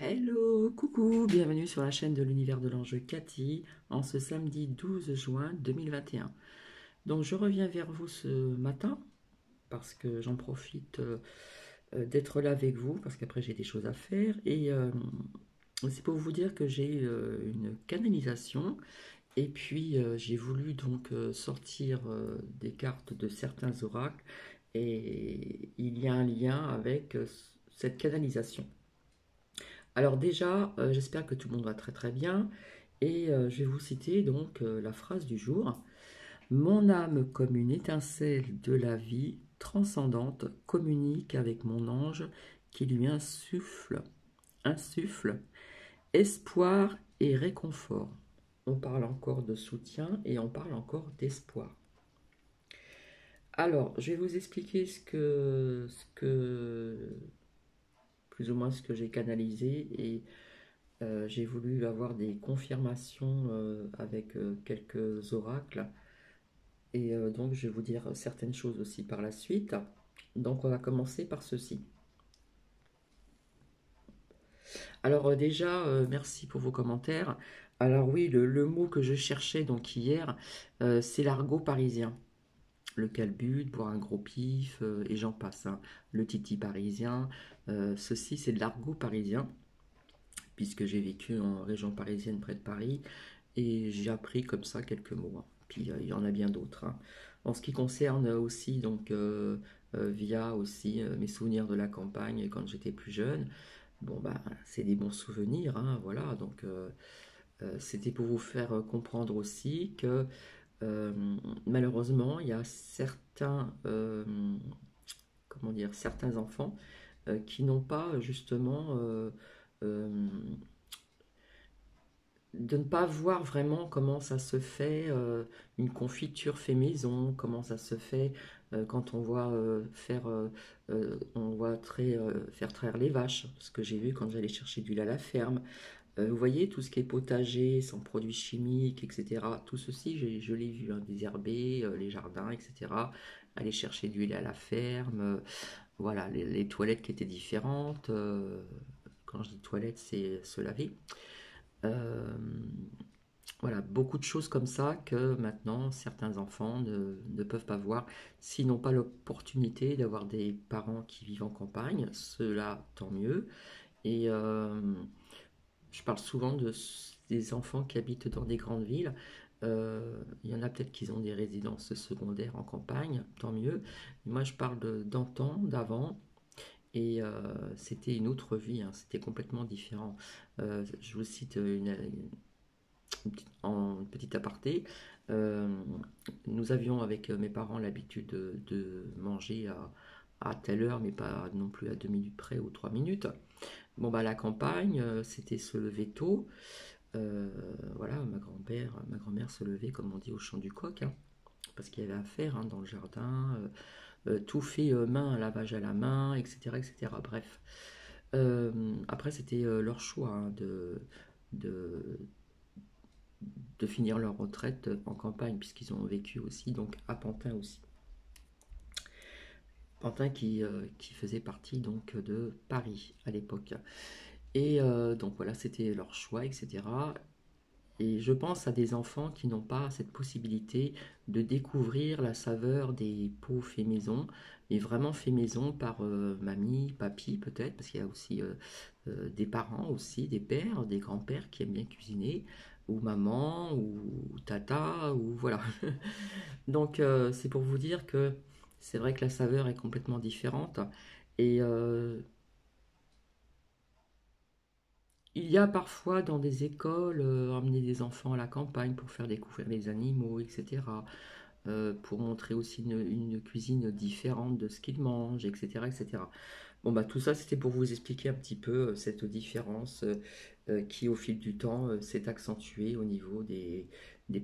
Hello, coucou, bienvenue sur la chaîne de l'univers de l'ange Cathy en ce samedi 12 juin 2021. Donc je reviens vers vous ce matin parce que j'en profite d'être là avec vous parce qu'après j'ai des choses à faire et c'est pour vous dire que j'ai une canalisation et puis j'ai voulu donc sortir des cartes de certains oracles et il y a un lien avec cette canalisation. Alors déjà, j'espère que tout le monde va très très bien et je vais vous citer donc la phrase du jour. Mon âme comme une étincelle de la vie transcendante communique avec mon ange qui lui insuffle espoir et réconfort. On parle encore de soutien et on parle encore d'espoir. Alors, je vais vous expliquer plus ou moins ce que j'ai canalisé et j'ai voulu avoir des confirmations avec quelques oracles et donc je vais vous dire certaines choses aussi par la suite. Donc on va commencer par ceci. Alors déjà, merci pour vos commentaires. Alors oui, le mot que je cherchais donc hier, c'est l'argot parisien. Le calbut, boire un gros pif, et j'en passe, hein. Le titi parisien, ceci c'est de l'argot parisien, puisque j'ai vécu en région parisienne près de Paris, et j'ai appris comme ça quelques mots, hein. Puis il y en a bien d'autres, hein. En ce qui concerne aussi, donc via aussi mes souvenirs de la campagne quand j'étais plus jeune, bon bah c'est des bons souvenirs, hein, voilà. Donc c'était pour vous faire comprendre aussi que euh, malheureusement il y a certains, comment dire, certains enfants qui n'ont pas justement de ne pas voir vraiment comment ça se fait, une confiture fait maison, comment ça se fait quand on voit faire traire les vaches, ce que j'ai vu quand j'allais chercher du lait à la ferme. Vous voyez, tout ce qui est potager, sans produits chimiques, etc. Tout ceci, je l'ai vu, hein, des herbés, les jardins, etc. Aller chercher du lait à la ferme, voilà, les toilettes qui étaient différentes. Quand je dis toilettes, c'est se laver. Euh, voilà, beaucoup de choses comme ça que maintenant certains enfants ne peuvent pas voir s'ils n'ont pas l'opportunité d'avoir des parents qui vivent en campagne. Cela, tant mieux. Et je parle souvent des enfants qui habitent dans des grandes villes. Il y en a peut-être qui ont des résidences secondaires en campagne, tant mieux. Moi, je parle d'antan, d'avant. Et c'était une autre vie, hein, c'était complètement différent. Je vous cite en petit aparté, euh, nous avions avec mes parents l'habitude de manger à telle heure, mais pas non plus à 2 minutes près ou 3 minutes. Bon, bah, la campagne, c'était se lever tôt. Euh, voilà, ma grand-mère se levait, comme on dit, au chant du coq, hein, parce qu'il y avait à faire, hein, dans le jardin. Tout fait main, lavage à la main, etc. etc. Bref. Après, c'était leur choix, hein, de, de finir leur retraite en campagne, puisqu'ils ont vécu aussi, donc à Pantin aussi. Pantin qui faisait partie donc de Paris à l'époque. Et donc voilà, c'était leur choix, etc. Et je pense à des enfants qui n'ont pas cette possibilité de découvrir la saveur des pots faits maison, mais vraiment faits maison par mamie, papy peut-être, parce qu'il y a aussi des parents aussi, des pères, des grands-pères qui aiment bien cuisiner, ou maman, ou tata, ou voilà. Donc c'est pour vous dire que c'est vrai que la saveur est complètement différente. Et il y a parfois dans des écoles emmener des enfants à la campagne pour faire découvrir les animaux, etc. Pour montrer aussi une cuisine différente de ce qu'ils mangent, etc., etc. Bon, bah, tout ça, c'était pour vous expliquer un petit peu cette différence qui, au fil du temps, s'est accentuée au niveau des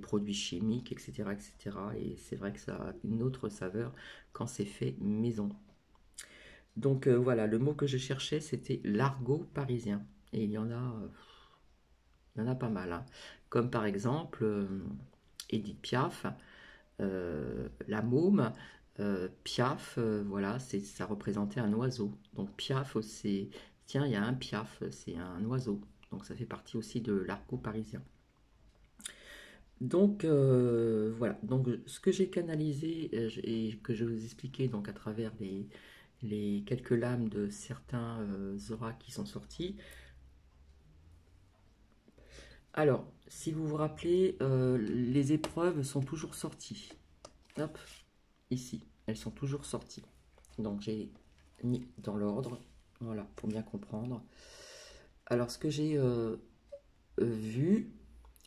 produits chimiques, etc., etc. Et c'est vrai que ça a une autre saveur quand c'est fait maison. Donc voilà, le mot que je cherchais, c'était l'argot parisien. Et il y en a pas mal, hein. Comme par exemple Edith Piaf, la môme, Piaf, voilà, ça représentait un oiseau. Donc Piaf, Tiens, il y a un piaf, c'est un oiseau. Donc ça fait partie aussi de l'argot parisien. Donc voilà, donc ce que j'ai canalisé et que je vais vous expliquer donc à travers les quelques lames de certains auras qui sont sortis. Alors, si vous vous rappelez, les épreuves sont toujours sorties. Hop, ici, elles sont toujours sorties. Donc j'ai mis dans l'ordre, voilà, pour bien comprendre. Alors ce que j'ai vu,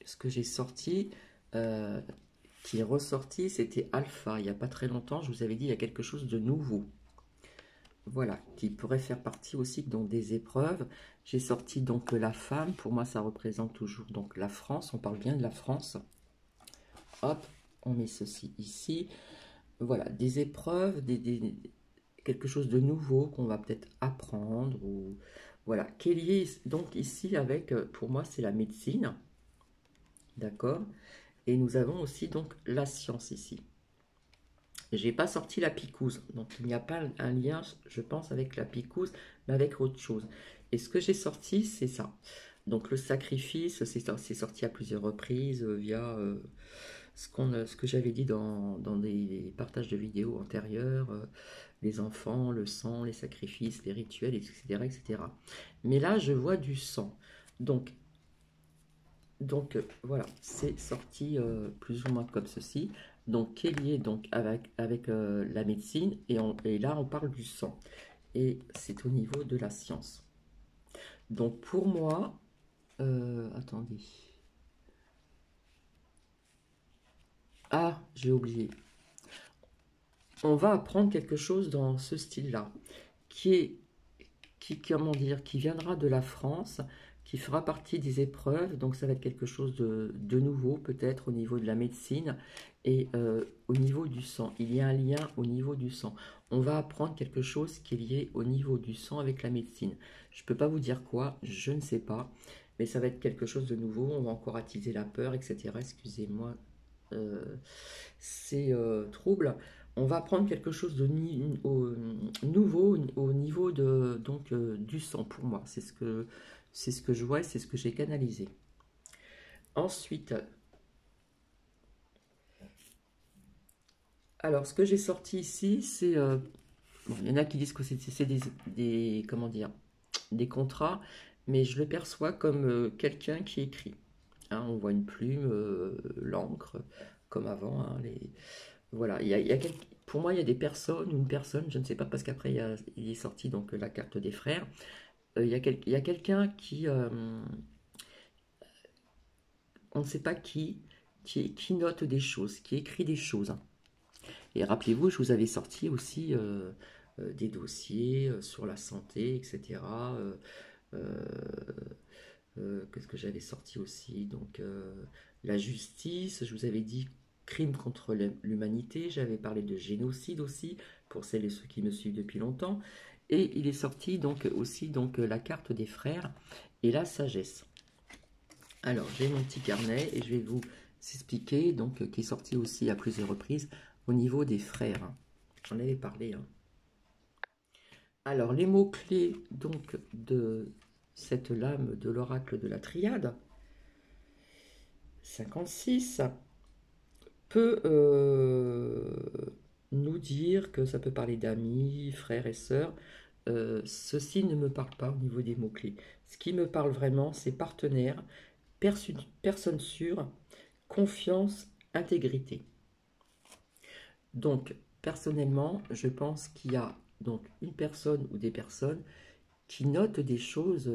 ce que j'ai sorti, euh, qui est ressorti, c'était Alpha. Il n'y a pas très longtemps, je vous avais dit, il y a quelque chose de nouveau. Voilà, qui pourrait faire partie aussi donc, des épreuves. J'ai sorti donc la femme, pour moi ça représente toujours donc la France, on parle bien de la France. Hop, on met ceci ici. Voilà, des épreuves, quelque chose de nouveau qu'on va peut-être apprendre. Ou, voilà, qui est lié donc ici avec, pour moi c'est la médecine, d'accord. Et nous avons aussi donc la science ici. J'ai pas sorti la picouse, donc il n'y a pas un lien, je pense, avec la picouse, mais avec autre chose. Et ce que j'ai sorti, c'est ça. Donc le sacrifice, c'est sorti à plusieurs reprises via ce que j'avais dit dans des partages de vidéos antérieurs, les enfants, le sang, les sacrifices, les rituels, etc., etc. Mais là, je vois du sang. Donc voilà, c'est sorti plus ou moins comme ceci. Donc qui est lié donc avec la médecine et là on parle du sang. Et c'est au niveau de la science. Donc pour moi, attendez. Ah, j'ai oublié. On va apprendre quelque chose dans ce style-là, qui est comment dire, qui viendra de la France, qui fera partie des épreuves, donc ça va être quelque chose de nouveau peut-être au niveau de la médecine et au niveau du sang. Il y a un lien au niveau du sang. On va apprendre quelque chose qui est lié au niveau du sang avec la médecine. Je ne peux pas vous dire quoi, je ne sais pas, mais ça va être quelque chose de nouveau. On va encore attiser la peur, etc. Excusez-moi, euh, c'est trouble. On va prendre quelque chose de nouveau au niveau de, donc, du sang pour moi. C'est ce que je vois et c'est ce que j'ai canalisé. Ensuite, alors ce que j'ai sorti ici, c'est... bon, il y en a qui disent que c'est comment dire, des contrats, mais je le perçois comme quelqu'un qui écrit. Hein, on voit une plume, l'encre, comme avant. Hein, voilà, pour moi, il y a des personnes, une personne, je ne sais pas, parce qu'après, il est sorti donc la carte des frères. Il y a quelqu'un qui, on ne sait pas qui note des choses, qui écrit des choses. Et rappelez-vous, je vous avais sorti aussi des dossiers sur la santé, etc. Euh, Qu'est-ce que j'avais sorti aussi? Donc, la justice, je vous avais dit crime contre l'humanité, j'avais parlé de génocide aussi, pour celles et ceux qui me suivent depuis longtemps. Et il est sorti donc aussi donc, la carte des frères et la sagesse. Alors, j'ai mon petit carnet et je vais vous expliquer, donc, qui est sorti aussi à plusieurs reprises au niveau des frères. Hein. J'en avais parlé. Hein. Alors, les mots-clés donc de cette lame de l'oracle de la triade, 56, peut nous dire que ça peut parler d'amis, frères et sœurs. Ceci ne me parle pas au niveau des mots-clés. Ce qui me parle vraiment, c'est partenaire, personne sûre, confiance, intégrité. Donc, personnellement, je pense qu'il y a donc une personne ou des personnes qui notent des choses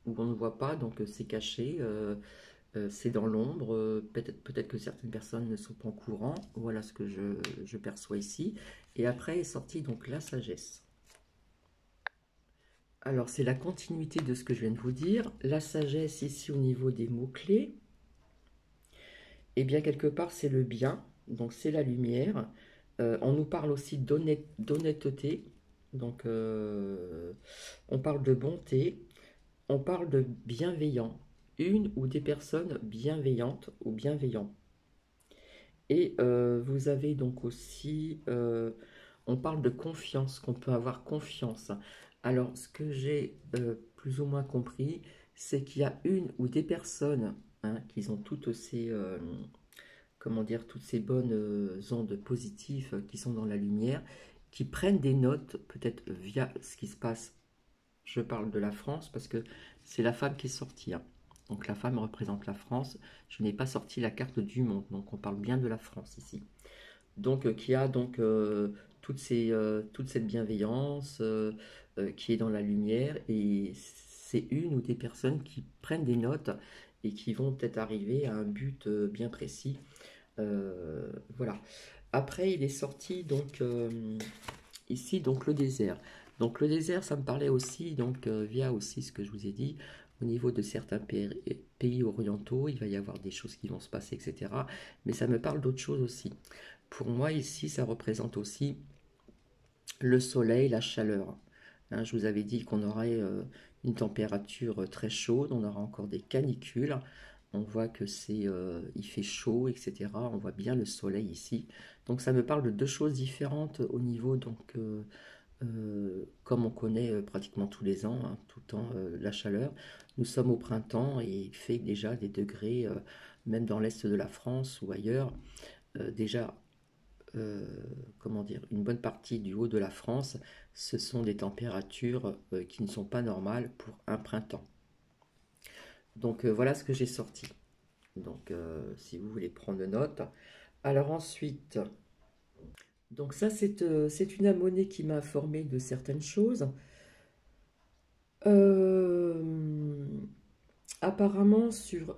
où on ne voit pas, donc c'est caché, c'est dans l'ombre. Peut-être que certaines personnes ne sont pas au courant. Voilà ce que je perçois ici. Et après est sortie donc la sagesse. Alors, c'est la continuité de ce que je viens de vous dire. La sagesse, ici, au niveau des mots-clés, eh bien, quelque part, c'est le bien, donc c'est la lumière. On nous parle aussi d'honnêteté, donc on parle de bonté, on parle de bienveillant, une ou des personnes bienveillantes ou bienveillants. Et vous avez donc aussi, on parle de confiance, qu'on peut avoir confiance. Alors, ce que j'ai plus ou moins compris, c'est qu'il y a une ou des personnes hein, qui ont toutes ces, comment dire, toutes ces bonnes ondes positives qui sont dans la lumière, qui prennent des notes, peut-être via ce qui se passe. Je parle de la France parce que c'est la femme qui est sortie, hein. Donc la femme représente la France. Je n'ai pas sorti la carte du monde, donc on parle bien de la France ici. Donc qui a donc toute cette bienveillance qui est dans la lumière et c'est une ou des personnes qui prennent des notes et qui vont peut-être arriver à un but bien précis. Voilà. Après, il est sorti donc ici donc le désert. Donc le désert, ça me parlait aussi donc via aussi ce que je vous ai dit au niveau de certains pays orientaux, il va y avoir des choses qui vont se passer, etc. Mais ça me parle d'autres choses aussi. Pour moi, ici, ça représente aussi le soleil, la chaleur. Hein, je vous avais dit qu'on aurait une température très chaude, on aura encore des canicules. On voit que il fait chaud, etc. On voit bien le soleil ici. Donc ça me parle de deux choses différentes au niveau donc comme on connaît pratiquement tous les ans, hein, tout le temps la chaleur. Nous sommes au printemps et il fait déjà des degrés, même dans l'est de la France ou ailleurs, déjà euh, comment dire, une bonne partie du haut de la France, ce sont des températures qui ne sont pas normales pour un printemps. Donc voilà ce que j'ai sorti. Donc si vous voulez prendre note. Alors ensuite, donc ça c'est une monnaie qui m'a informé de certaines choses. Euh, Apparemment sur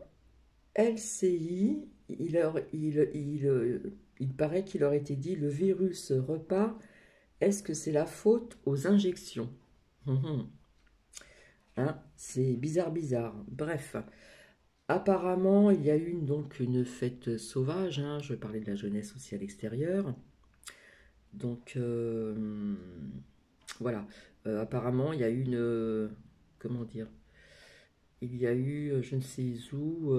LCI, il paraît qu'il aurait été dit le virus repart. Est-ce que c'est la faute aux injections? Hum. Hein, c'est bizarre, bizarre. Bref, apparemment, il y a eu donc une fête sauvage. Hein, je parlais de la jeunesse aussi à l'extérieur. Donc, voilà. Apparemment, il y a eu comment dire? Il y a eu, je ne sais où,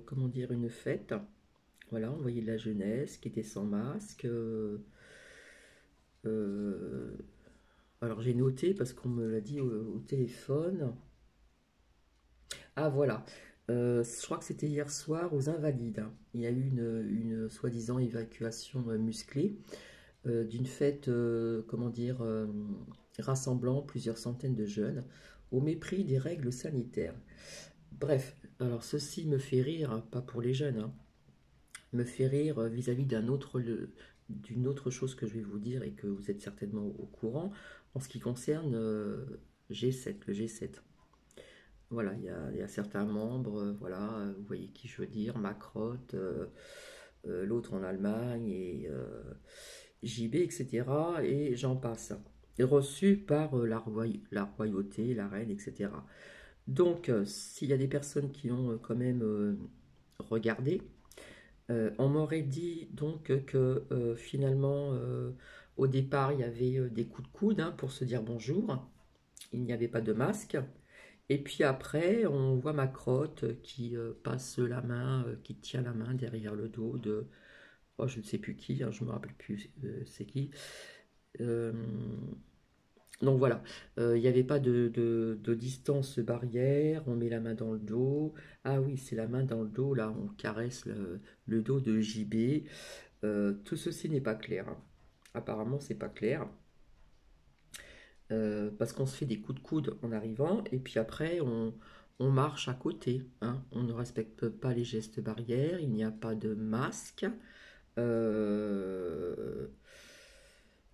comment dire, une fête. Voilà, on voyait de la jeunesse qui était sans masque. Euh, alors, j'ai noté parce qu'on me l'a dit au téléphone. Ah voilà. Je crois que c'était hier soir aux Invalides, hein. Il y a eu une soi-disant évacuation musclée d'une fête, comment dire, rassemblant plusieurs centaines de jeunes au mépris des règles sanitaires. Bref, alors ceci me fait rire, hein, pas pour les jeunes, hein, me fait rire vis-à-vis d'une autre chose que je vais vous dire et que vous êtes certainement au courant en ce qui concerne G7, le G7. Voilà, il y a certains membres, voilà, vous voyez qui je veux dire, Macron, l'autre en Allemagne, et JB, etc. Et j'en passe. Et reçus par la royauté, la reine, etc. Donc, s'il y a des personnes qui ont quand même regardé, on m'aurait dit donc que finalement, au départ, il y avait des coups de coude hein, pour se dire bonjour. Il n'y avait pas de masque. Et puis après, on voit ma crotte qui passe la main, qui tient la main derrière le dos de, oh, je ne sais plus qui, hein, je ne me rappelle plus c'est qui. Euh, donc voilà, il n'y avait pas de distance barrière, on met la main dans le dos. Ah oui, c'est la main dans le dos, là, on caresse le dos de JB. Tout ceci n'est pas clair, hein. Apparemment, c'est pas clair. Parce qu'on se fait des coups de coude en arrivant, et puis après on marche à côté, hein. On ne respecte pas les gestes barrières, il n'y a pas de masque, euh,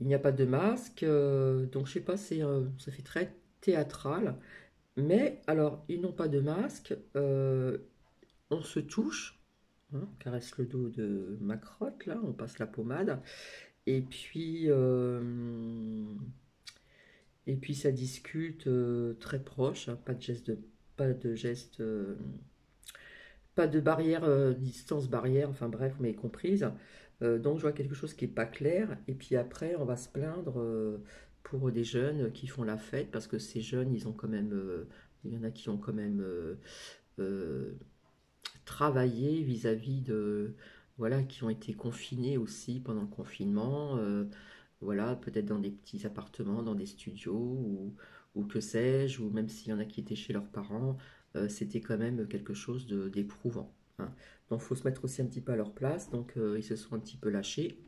il n'y a pas de masque, donc je sais pas, ça fait très théâtral, mais alors ils n'ont pas de masque, on se touche, hein, on caresse le dos de ma crotte, là, on passe la pommade, et puis... et puis ça discute très proche, hein, pas de geste, pas de barrière, distance barrière, enfin bref, vous m'avez comprise. Donc je vois quelque chose qui n'est pas clair. Et puis après, on va se plaindre pour des jeunes qui font la fête, parce que ces jeunes, ils ont quand même, il y en a qui ont quand même euh, travaillé vis-à-vis de, voilà, qui ont été confinés aussi pendant le confinement. Voilà, peut-être dans des petits appartements, dans des studios ou que sais-je, ou même s'il y en a qui étaient chez leurs parents, c'était quand même quelque chose d'éprouvant, hein. Donc, il faut se mettre aussi un petit peu à leur place. Donc, ils se sont un petit peu lâchés.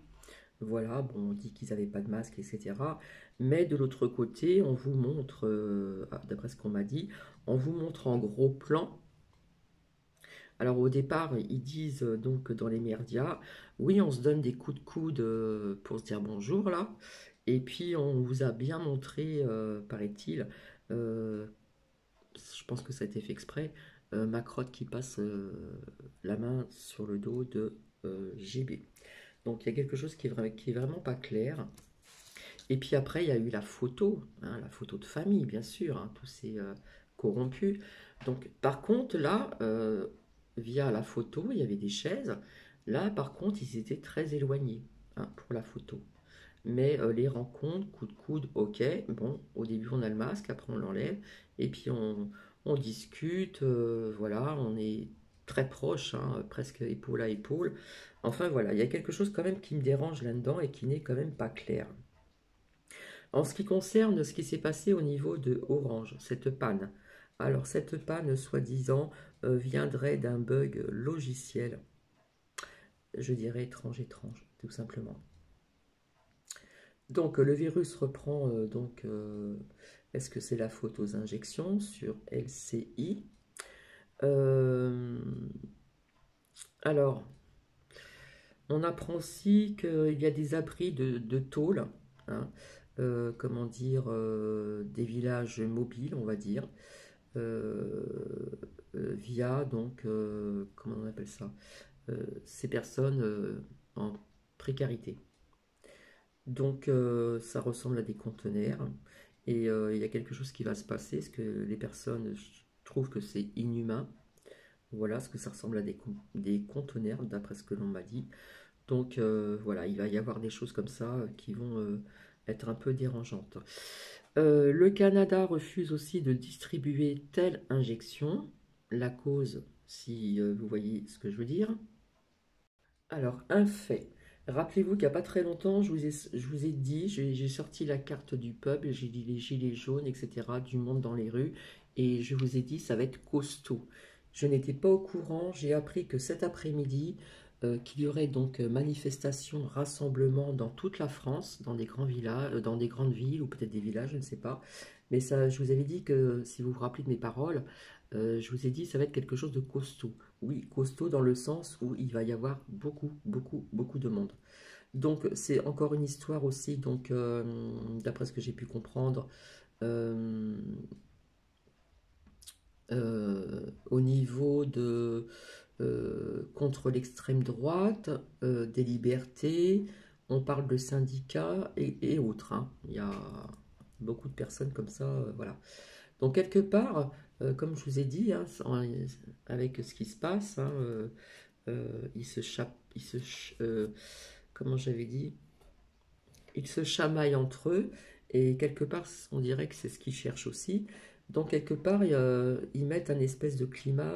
Voilà, bon, on dit qu'ils n'avaient pas de masque, etc. Mais de l'autre côté, on vous montre, d'après ce qu'on m'a dit, on vous montre en gros plan. Alors au départ, ils disent donc dans les médias, oui, on se donne des coups de coude pour se dire bonjour là. Et puis on vous a bien montré, paraît-il, euh, je pense que ça a été fait exprès, Macrotte qui passe la main sur le dos de JB. Donc il y a quelque chose qui est vraiment pas clair. Et puis après, il y a eu la photo de famille, bien sûr, hein, tous ces corrompus. Donc par contre, là, via la photo, il y avait des chaises. Là, par contre, ils étaient très éloignés, hein, pour la photo. Mais les rencontres, coup de coude, ok. Bon, au début, on a le masque, après, on l'enlève. Et puis, on discute, voilà, on est très proche, hein, presque épaule à épaule. Enfin, voilà, il y a quelque chose quand même qui me dérange là-dedans et qui n'est quand même pas clair. En ce qui concerne ce qui s'est passé au niveau de Orange, cette panne. Alors, cette panne, soi-disant, viendrait d'un bug logiciel, je dirais étrange, tout simplement. Donc le virus reprend est-ce que c'est la faute aux injections sur LCI? Euh, alors, on apprend aussi qu'il y a des abris de tôle, hein, comment dire, des villages mobiles, on va dire, euh, via comment on appelle ça, ces personnes en précarité. Donc ça ressemble à des conteneurs et il y a quelque chose qui va se passer, parce que les personnes trouvent que c'est inhumain. Voilà, parce que ça ressemble à des conteneurs, d'après ce que l'on m'a dit. Donc voilà, il va y avoir des choses comme ça qui vont être un peu dérangeantes. Le Canada refuse aussi de distribuer telle injection. La cause, si vous voyez ce que je veux dire. Alors, un fait. Rappelez-vous qu'il n'y a pas très longtemps, je vous ai dit, j'ai sorti la carte du peuple, j'ai dit les gilets jaunes, etc., du monde dans les rues, et je vous ai dit, ça va être costaud. Je n'étais pas au courant, j'ai appris que cet après-midi, qu'il y aurait donc manifestation, rassemblement dans toute la France, dans des grands villages, dans des grandes villes, ou peut-être des villages, je ne sais pas. Mais ça, je vous avais dit que, si vous vous rappelez de mes paroles, je vous ai dit, ça va être quelque chose de costaud. Oui, costaud dans le sens où il va y avoir beaucoup, beaucoup, beaucoup de monde. Donc c'est encore une histoire aussi, donc d'après ce que j'ai pu comprendre, euh, au niveau de contre l'extrême droite, des libertés, on parle de syndicats et autres, hein. Il y a beaucoup de personnes comme ça, voilà. Donc quelque part, comme je vous ai dit, hein, avec ce qui se passe, hein, ils se comment j'avais dit, ils se chamaillent entre eux et quelque part, on dirait que c'est ce qu'ils cherchent aussi. Donc quelque part, ils mettent un espèce de climat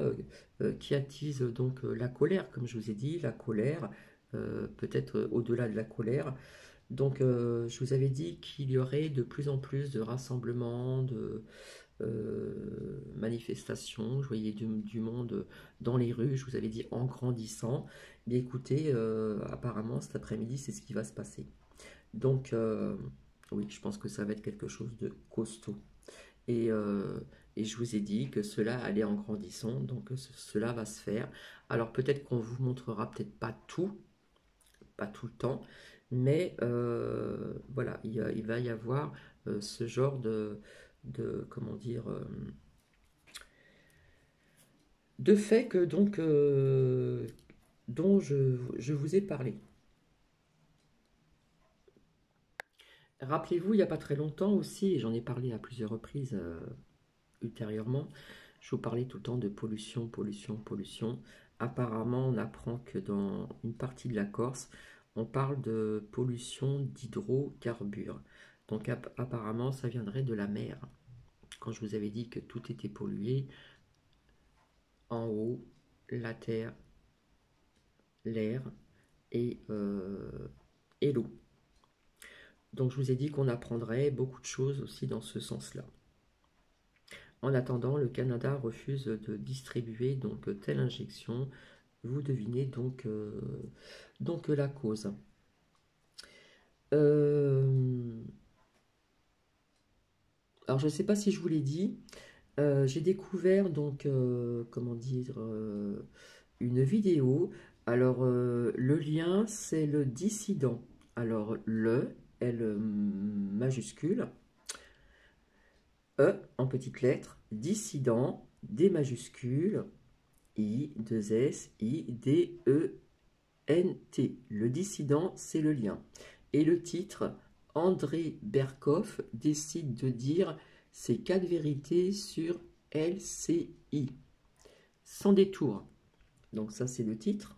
qui attise donc la colère, comme je vous ai dit, la colère, peut-être au-delà de la colère. Donc je vous avais dit qu'il y aurait de plus en plus de rassemblements, de manifestations, je voyais du monde dans les rues, je vous avais dit en grandissant. Mais écoutez, apparemment cet après-midi, c'est ce qui va se passer. Donc, oui, je pense que ça va être quelque chose de costaud. Et, euh, et je vous ai dit que cela allait en grandissant, donc cela va se faire. Alors peut-être qu'on vous montrera peut-être pas tout le temps, mais voilà, il va y avoir ce genre comment dire, de faits dont je vous ai parlé. Rappelez-vous, il n'y a pas très longtemps aussi, et j'en ai parlé à plusieurs reprises ultérieurement, je vous parlais tout le temps de pollution, pollution, pollution. Apparemment, on apprend que dans une partie de la Corse, on parle de pollution d'hydrocarbures. Donc apparemment, ça viendrait de la mer. Quand je vous avais dit que tout était pollué, en haut, la terre, l'air et l'eau. Donc je vous ai dit qu'on apprendrait beaucoup de choses aussi dans ce sens-là. En attendant, le Canada refuse de distribuer donc telle injection. Vous devinez donc la cause. Alors je ne sais pas si je vous l'ai dit, j'ai découvert donc comment dire une vidéo. Alors le lien c'est le dissident. Alors le L majuscule, E en petites lettres, dissident, D majuscule, I, 2 S, I, D, E, N, T. Le dissident, c'est le lien. Et le titre, André Berkoff décide de dire ses 4 vérités sur LCI. Sans détour. Donc ça, c'est le titre.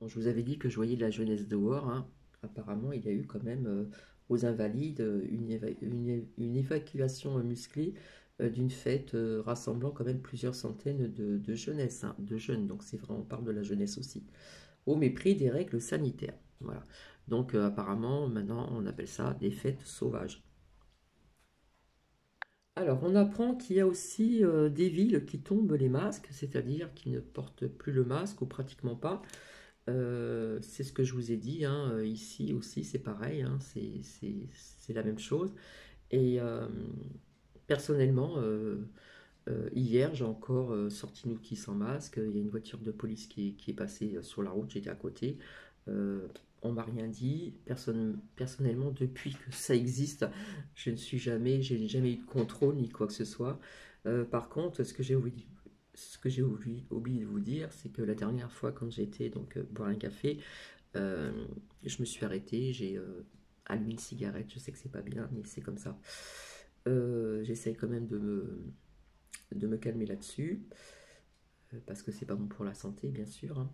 Bon, je vous avais dit que je voyais de la jeunesse dehors, hein. Apparemment, il y a eu quand même aux Invalides une évacuation musclée d'une fête rassemblant quand même plusieurs centaines de jeunesse, hein, de jeunes. Donc c'est vrai, on parle de la jeunesse aussi. Au mépris des règles sanitaires. Voilà. Donc apparemment, maintenant, on appelle ça des fêtes sauvages. Alors, on apprend qu'il y a aussi des villes qui tombent les masques, c'est-à-dire qui ne portent plus le masque ou pratiquement pas. C'est ce que je vous ai dit, hein, ici aussi c'est pareil, hein, c'est la même chose. Et personnellement, hier j'ai encore sorti une outil sans masque, il y a une voiture de police qui est passée sur la route, j'étais à côté. Euh, on m'a rien dit. Personnellement, depuis que ça existe, je n'ai jamais eu de contrôle ni quoi que ce soit. Par contre, oublié de vous dire, c'est que la dernière fois, quand j'ai été donc boire un café, euh, je me suis arrêté, j'ai allumé une cigarette. Je sais que c'est pas bien, mais c'est comme ça. J'essaye quand même de me calmer là-dessus, parce que c'est pas bon pour la santé, bien sûr, hein.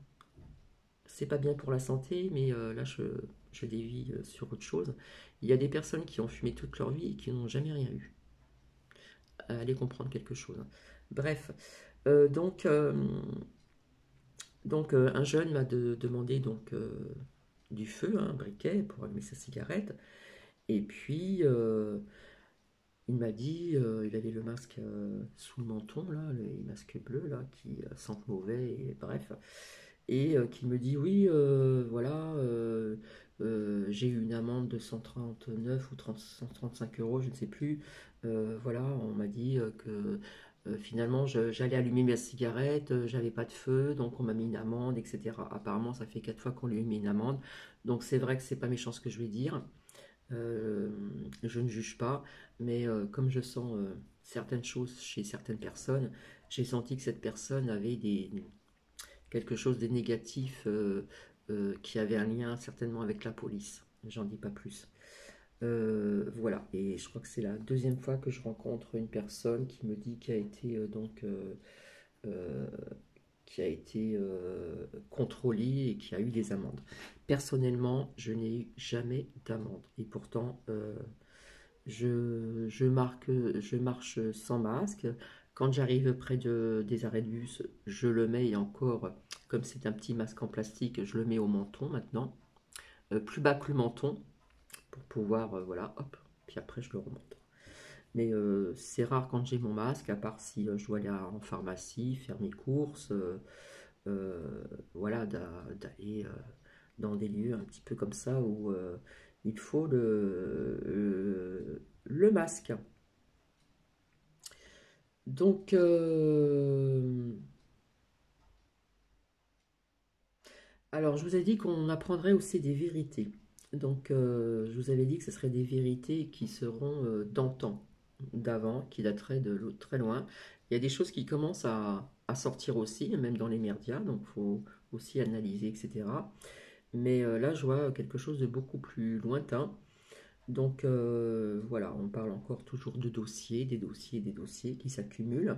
C'est pas bien pour la santé, mais là je dévie sur autre chose. Il y a des personnes qui ont fumé toute leur vie et qui n'ont jamais rien eu. Allez comprendre quelque chose, hein. Bref, euh, donc, euh, donc un jeune m'a demandé donc du feu, hein, un briquet pour allumer sa cigarette. Et puis il m'a dit, il avait le masque sous le menton, là, les masques bleus là, qui sentent mauvais, et bref. Et qui me dit oui, voilà, j'ai eu une amende de 139 ou 30 135 euros, je ne sais plus. Voilà, on m'a dit que finalement j'allais allumer ma cigarette, j'avais pas de feu, donc on m'a mis une amende, etc. Apparemment, ça fait 4 fois qu'on lui a mis une amende, donc c'est vrai que c'est pas méchant ce que je vais dire. Euh, je ne juge pas, mais comme je sens certaines choses chez certaines personnes, j'ai senti que cette personne avait quelque chose de négatif qui avait un lien certainement avec la police. J'en dis pas plus. Voilà, et je crois que c'est la deuxième fois que je rencontre une personne qui me dit qu'elle a été euh, qui a été contrôlée et qui a eu des amendes. Personnellement, je n'ai eu jamais d'amende. Et pourtant, je marche sans masque. Quand j'arrive près des arrêts de bus, je le mets et encore, comme c'est un petit masque en plastique, je le mets au menton maintenant, plus bas que le menton, pour pouvoir, voilà, hop, puis après je le remonte. Mais c'est rare quand j'ai mon masque, à part si je dois aller en pharmacie, faire mes courses, voilà, d'aller dans des lieux un petit peu comme ça où il faut le masque. Donc, alors je vous ai dit qu'on apprendrait aussi des vérités. Donc, je vous avais dit que ce seraient des vérités qui seront d'antan, d'avant, qui dateraient très loin. Il y a des choses qui commencent à sortir aussi, même dans les médias, donc il faut aussi analyser, etc. Mais là, je vois quelque chose de beaucoup plus lointain. Donc voilà, on parle encore toujours de dossiers, des dossiers, des dossiers qui s'accumulent.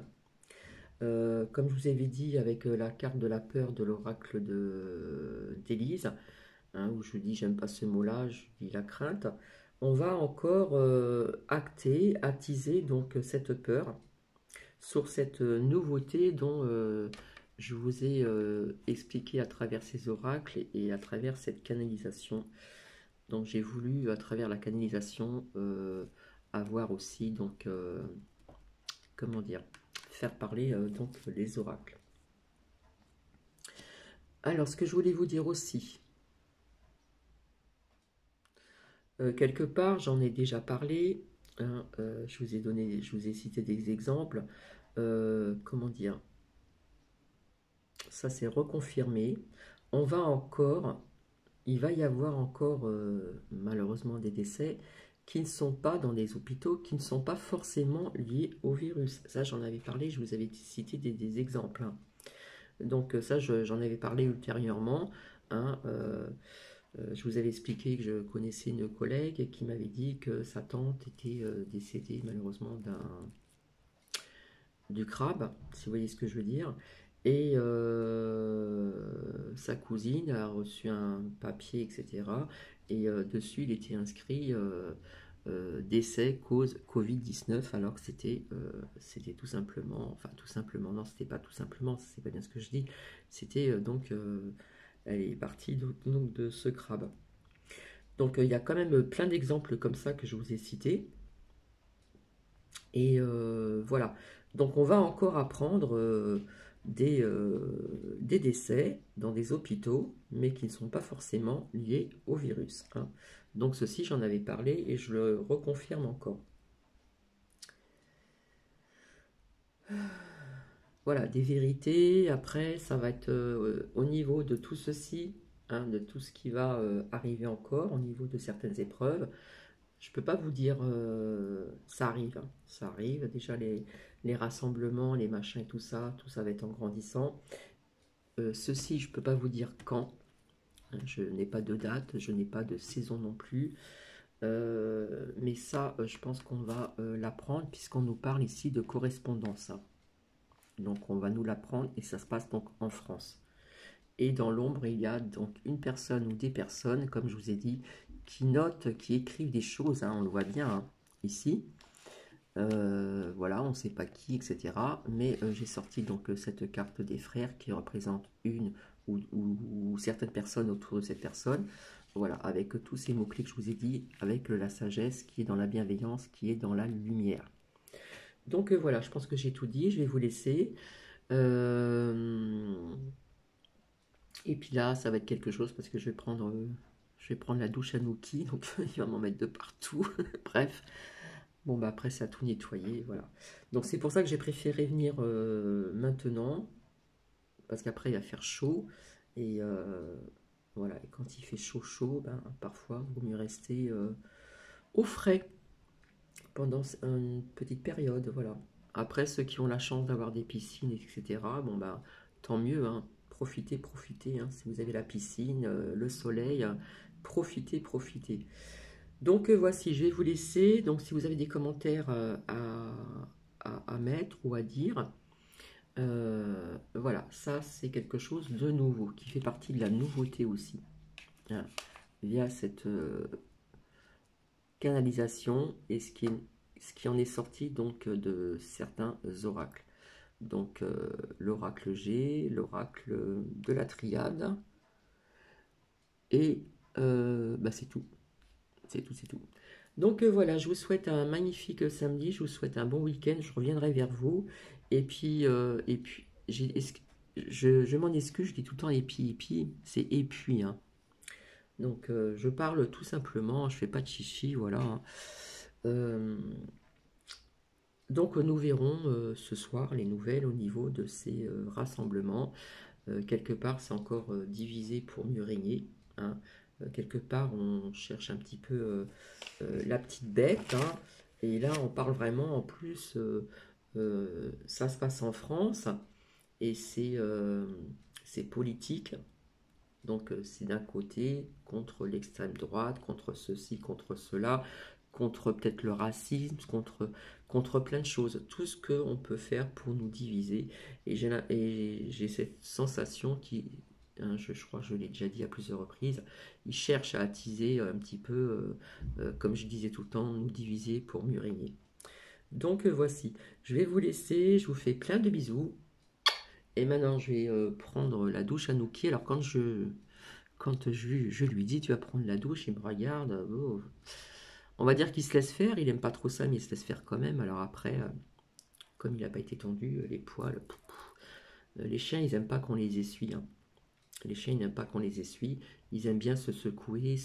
Comme je vous avais dit avec la carte de la peur de l'oracle d'Élise, hein, où je dis j'aime pas ce mot-là, je dis la crainte, on va encore attiser donc cette peur sur cette nouveauté dont je vous ai expliqué à travers ces oracles et à travers cette canalisation. Donc j'ai voulu, à travers la canalisation, avoir aussi, donc, comment dire, faire parler donc les oracles. Alors, ce que je voulais vous dire aussi, quelque part, j'en ai déjà parlé, hein, je vous ai cité des exemples. Comment dire, ça s'est reconfirmé. On va encore, il va y avoir encore malheureusement des décès qui ne sont pas dans des hôpitaux, qui ne sont pas forcément liés au virus. Ça, j'en avais parlé, je vous avais cité des exemples, hein. Donc ça, j'en avais parlé ultérieurement, hein. Je vous avais expliqué que je connaissais une collègue qui m'avait dit que sa tante était décédée malheureusement du crabe, si vous voyez ce que je veux dire. Et sa cousine a reçu un papier, etc. Et dessus, il était inscrit décès, cause Covid-19, alors que c'était tout simplement, enfin tout simplement, non, c'était pas tout simplement, c'est pas bien ce que je dis, c'était elle est partie donc de ce crabe. Donc il y a quand même plein d'exemples comme ça que je vous ai cités. Et voilà. Donc on va encore apprendre des décès dans des hôpitaux, mais qui ne sont pas forcément liés au virus, hein. Donc ceci, j'en avais parlé et je le reconfirme encore. Voilà, des vérités. Après, ça va être au niveau de tout ceci, hein, de tout ce qui va arriver encore, au niveau de certaines épreuves. Je peux pas vous dire, ça arrive, hein, ça arrive. Déjà les rassemblements, les machins et tout ça va être en grandissant. Ceci, je peux pas vous dire quand, hein. Je n'ai pas de date, je n'ai pas de saison non plus. Mais ça, je pense qu'on va l'apprendre puisqu'on nous parle ici de correspondance, hein. Donc on va nous l'apprendre et ça se passe donc en France. Et dans l'ombre, il y a donc une personne ou des personnes, comme je vous ai dit, qui notent, qui écrivent des choses, hein, on le voit bien, hein, ici. Voilà, on ne sait pas qui, etc. Mais j'ai sorti donc cette carte des frères qui représente une ou certaines personnes autour de cette personne. Voilà, avec tous ces mots-clés que je vous ai dit, avec la sagesse qui est dans la bienveillance, qui est dans la lumière. Donc voilà, je pense que j'ai tout dit, je vais vous laisser. Et puis là, ça va être quelque chose parce que je vais prendre la douche à Nookie, donc il va m'en mettre de partout. Bref, bon bah après c'est à tout nettoyer, voilà. Donc c'est pour ça que j'ai préféré venir maintenant, parce qu'après il va faire chaud. Et voilà, et quand il fait chaud chaud, ben, parfois il vaut mieux rester au frais pendant une petite période, voilà. Après, ceux qui ont la chance d'avoir des piscines, etc., bon bah tant mieux, hein. Profitez, profitez, hein. Si vous avez la piscine, le soleil, profitez, profitez. Donc voici, je vais vous laisser. Donc si vous avez des commentaires à mettre ou à dire, voilà, ça c'est quelque chose de nouveau, qui fait partie de la nouveauté aussi, hein, via cette canalisation et ce qui en est sorti donc de certains oracles. Donc l'oracle G, l'oracle de la triade, et bah, c'est tout. C'est tout, c'est tout. Donc voilà, je vous souhaite un magnifique samedi, je vous souhaite un bon week-end, je reviendrai vers vous. Et puis je m'en excuse, je dis tout le temps et puis, c'est et puis, hein. Donc je parle tout simplement, je fais pas de chichi, voilà, hein. Euh, donc nous verrons ce soir les nouvelles au niveau de ces rassemblements. Quelque part, c'est encore divisé pour mieux régner, hein. Quelque part, on cherche un petit peu la petite bête, hein. Et là, on parle vraiment, en plus, ça se passe en France, et c'est politique. Donc, c'est d'un côté contre l'extrême droite, contre ceci, contre cela, contre peut-être le racisme, contre plein de choses. Tout ce qu'on peut faire pour nous diviser. Et j'ai cette sensation qui, hein, je crois que je l'ai déjà dit à plusieurs reprises, ils cherchent à attiser un petit peu, comme je disais tout le temps, nous diviser pour mieux régner. Donc voici, je vais vous laisser, je vous fais plein de bisous. Et maintenant, je vais prendre la douche à Nookie. Alors Quand je lui dis, tu vas prendre la douche, il me regarde. Oh. On va dire qu'il se laisse faire, il aime pas trop ça, mais il se laisse faire quand même. Alors après, comme il n'a pas été tondu, les poils, les chiens, ils aiment pas qu'on les essuie, hein. Les chiens, ils n'aiment pas qu'on les essuie. Ils aiment bien se secouer,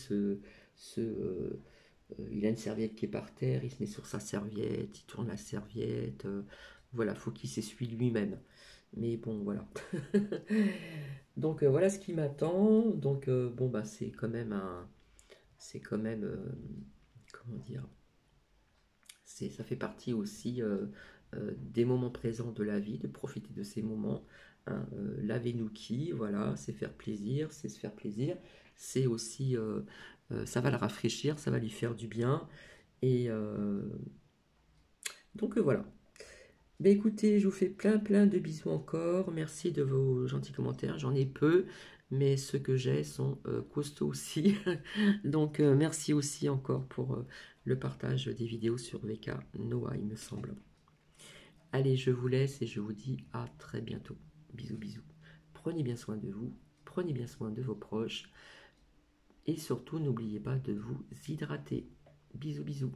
il a une serviette qui est par terre, il se met sur sa serviette, il tourne la serviette. Voilà, faut qu'il s'essuie lui-même. Mais bon, voilà. Donc voilà ce qui m'attend. Donc bon, bah c'est quand même c'est quand même, comment dire, ça fait partie aussi des moments présents de la vie, de profiter de ces moments, hein. La Vénouki, voilà, c'est faire plaisir, c'est se faire plaisir, c'est aussi, ça va le rafraîchir, ça va lui faire du bien, et donc voilà. Ben écoutez, je vous fais plein de bisous encore, merci de vos gentils commentaires, j'en ai peu, mais ceux que j'ai sont costauds aussi, donc merci aussi encore pour le partage des vidéos sur VK Noah, il me semble. Allez, je vous laisse et je vous dis à très bientôt. Bisous, bisous. Prenez bien soin de vous, prenez bien soin de vos proches et surtout n'oubliez pas de vous hydrater. Bisous, bisous.